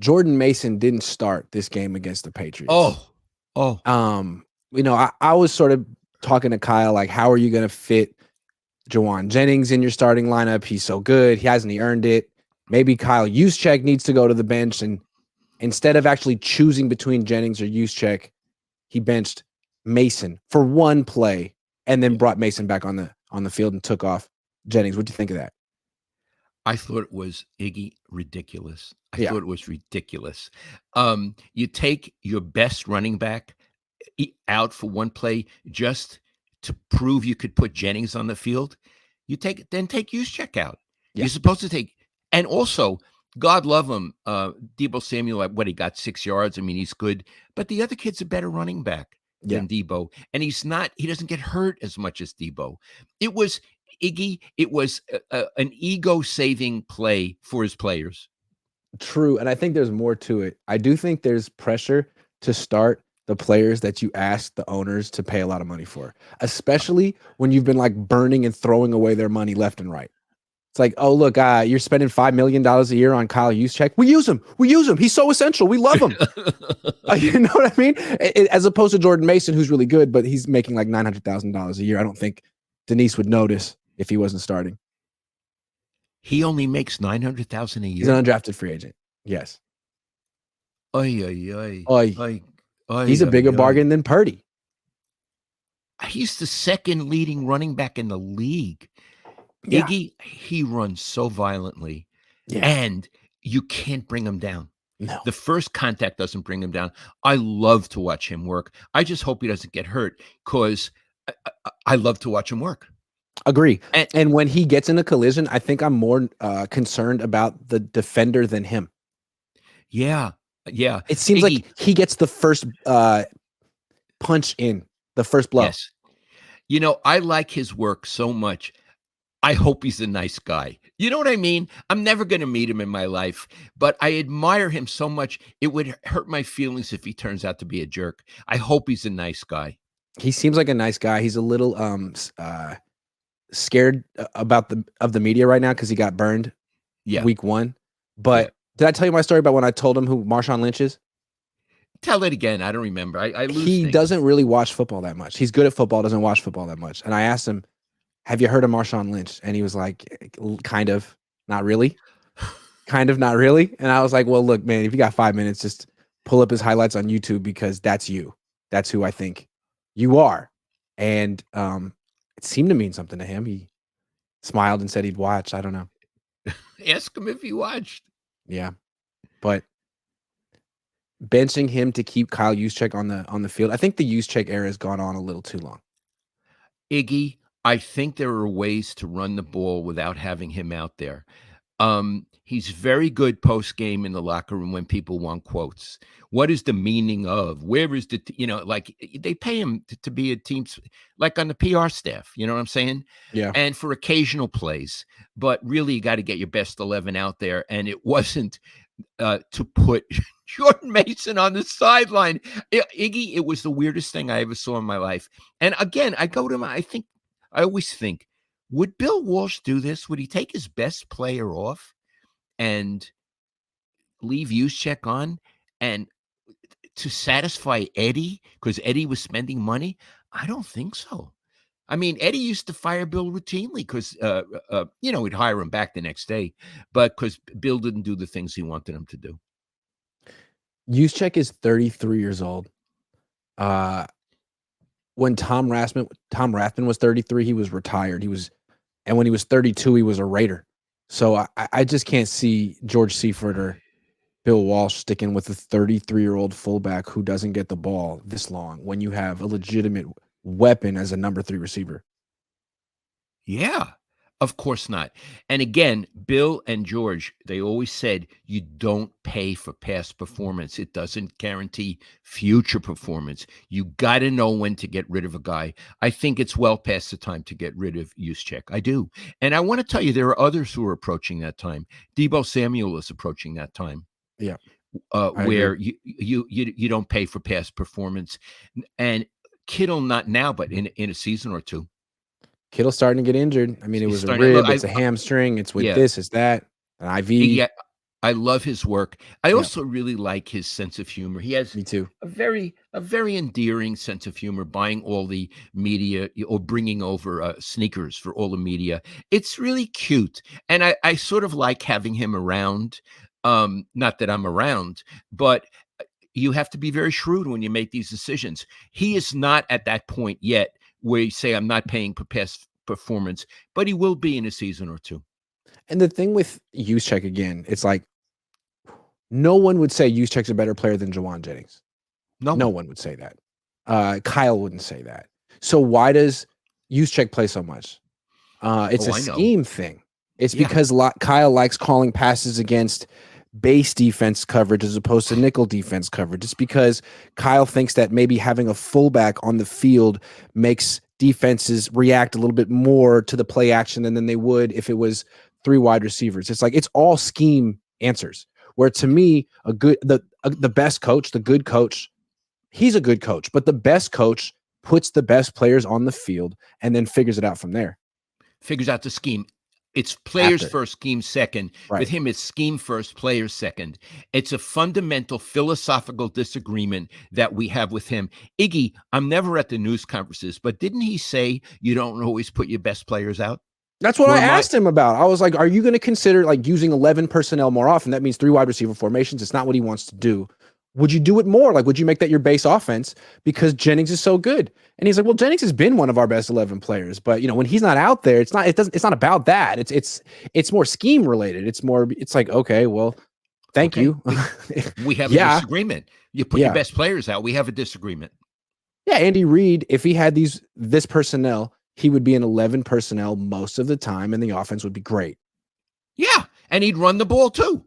Jordan Mason didn't start this game against the Patriots. Oh, oh, I was sort of talking to Kyle, like, how are you going to fit Jawan Jennings in your starting lineup? He's so good. He hasn't earned it. Maybe Kyle Juszczyk needs to go to the bench, and instead of actually choosing between Jennings or Juszczyk, he benched Mason for one play and then brought Mason back on the field and took off Jennings. What do you think of that? I thought it was Iggy ridiculous. I Yeah. thought it was ridiculous. You take your best running back out for one play just to prove you could put Jennings on the field. Take Juszczyk out. Yeah. You're supposed to take, and also, God love him, Debo Samuel. What, he got 6 yards. I mean, he's good, but the other kid's a better running back than Debo, and he doesn't get hurt as much as Debo. It was Iggy. It was an ego-saving play for his players. True, and I think there's more to it. I do think there's pressure to start the players that you ask the owners to pay a lot of money for, especially when you've been like burning and throwing away their money left and right. It's like, oh, look, you're spending $5 million a year on Kyle Juszczyk. We use him. He's so essential. We love him. You know what I mean? As opposed to Jordan Mason, who's really good, but he's making like $900,000 a year. I don't think Denise would notice if he wasn't starting. He only makes $900,000 a year. He's an undrafted free agent. Yes. He's a bigger bargain than Purdy. He's the second leading running back in the league. Yeah. Iggy, he runs so violently, and you can't bring him down. No. The first contact doesn't bring him down. I love to watch him work. I just hope he doesn't get hurt, because I love to watch him work. Agree. And when he gets in a collision, I think I'm more concerned about the defender than him. Yeah. It seems like he gets the first punch in, the first blow. Yes. I like his work so much. I hope he's a nice guy. You know what I mean? I'm never going to meet him in my life, but I admire him so much. It would hurt my feelings if he turns out to be a jerk. I hope he's a nice guy. He seems like a nice guy. He's a little scared about the media right now because he got burned week 1. But did I tell you my story about when I told him who Marshawn Lynch is? Tell it again. I don't remember. I lose He things. doesn't really watch football that much. He's good at football, doesn't watch football that much. And I asked him, have you heard of Marshawn Lynch? And he was like, kind of, not really. Kind of, not really. And I was like, well, look, man, if you got 5 minutes, just pull up his highlights on YouTube, because that's you. That's who I think you are. And it seemed to mean something to him. He smiled and said he'd watch. I don't know. Ask him if he watched. Yeah. But benching him to keep Kyle Juszczyk on the field, I think the Juszczyk era has gone on a little too long. Iggy, I think there are ways to run the ball without having him out there. He's very good post-game in the locker room when people want quotes. What is the meaning of? Where is the, like they pay him to be a team, like on the PR staff, you know what I'm saying? Yeah. And for occasional plays, but really you got to get your best 11 out there. And it wasn't to put Jordan Mason on the sideline. Iggy, it was the weirdest thing I ever saw in my life. And again, I always think, would Bill Walsh do this? Would he take his best player off and leave Juszczyk on, and to satisfy Eddie, because Eddie was spending money? I don't think so. I mean, Eddie used to fire Bill routinely because, he'd hire him back the next day, but because Bill didn't do the things he wanted him to do. Juszczyk is 33 years old. When Tom Rathman was 33, he was retired. And when he was 32, he was a Raider. So I just can't see George Seifert or Bill Walsh sticking with a 33-year-old fullback who doesn't get the ball this long when you have a legitimate weapon as a number 3 receiver. Yeah, of course not. And again, Bill and George, they always said, you don't pay for past performance. It doesn't guarantee future performance. You got to know when to get rid of a guy. I think it's well past the time to get rid of Juszczyk. I do. And I want to tell you, there are others who are approaching that time. Debo Samuel is approaching that time. Yeah. Where you don't pay for past performance. And Kittle, not now, but in a season or two. Kittle's starting to get injured. I mean, it was a rib, it's a hamstring, it's with this, it's that, an IV. I love his work. I Yeah, also really like his sense of humor. He has me too. a very endearing sense of humor, buying all the media or bringing over sneakers for all the media. It's really cute. And I sort of like having him around. Not that I'm around, but you have to be very shrewd when you make these decisions. He is not at that point yet where you say, I'm not paying for past performance, but he will be in a season or two. And the thing with Juszczyk again, it's like no one would say Juszczyk's a better player than Jawan Jennings. No No one. one would say that. Kyle wouldn't say that. So why does Juszczyk play so much? It's Oh, a I know. scheme thing. It's Yeah. because Kyle likes calling passes against base defense coverage as opposed to nickel defense coverage. It's because Kyle thinks that maybe having a fullback on the field makes defenses react a little bit more to the play action than they would if it was three wide receivers. It's like it's all scheme answers. Where to me, the best coach, the good coach, he's a good coach, but the best coach puts the best players on the field and then figures it out from there Figures out the scheme. It's players after. first, scheme second. With Right. him, it's scheme first, players second. It's a fundamental philosophical disagreement that we have with him. Iggy, I'm never at the news conferences, but didn't he say you don't always put your best players out? That's what Or I am I asked him about. I was like, are you going to consider like using 11 personnel more often? That means three wide receiver formations. It's not what he wants to do. Would you do it more? Like, would you make that your base offense because Jennings is so good? And he's like, well, Jennings has been one of our best 11 players, but when he's not out there, it's not about that. It's more scheme related. It's like, okay, well, thank okay? you. We have a Yeah. disagreement. You put your Yeah. best players out. We have a disagreement. Yeah. Andy Reid, if he had this personnel, he would be an 11 personnel most of the time and the offense would be great. Yeah, and he'd run the ball too.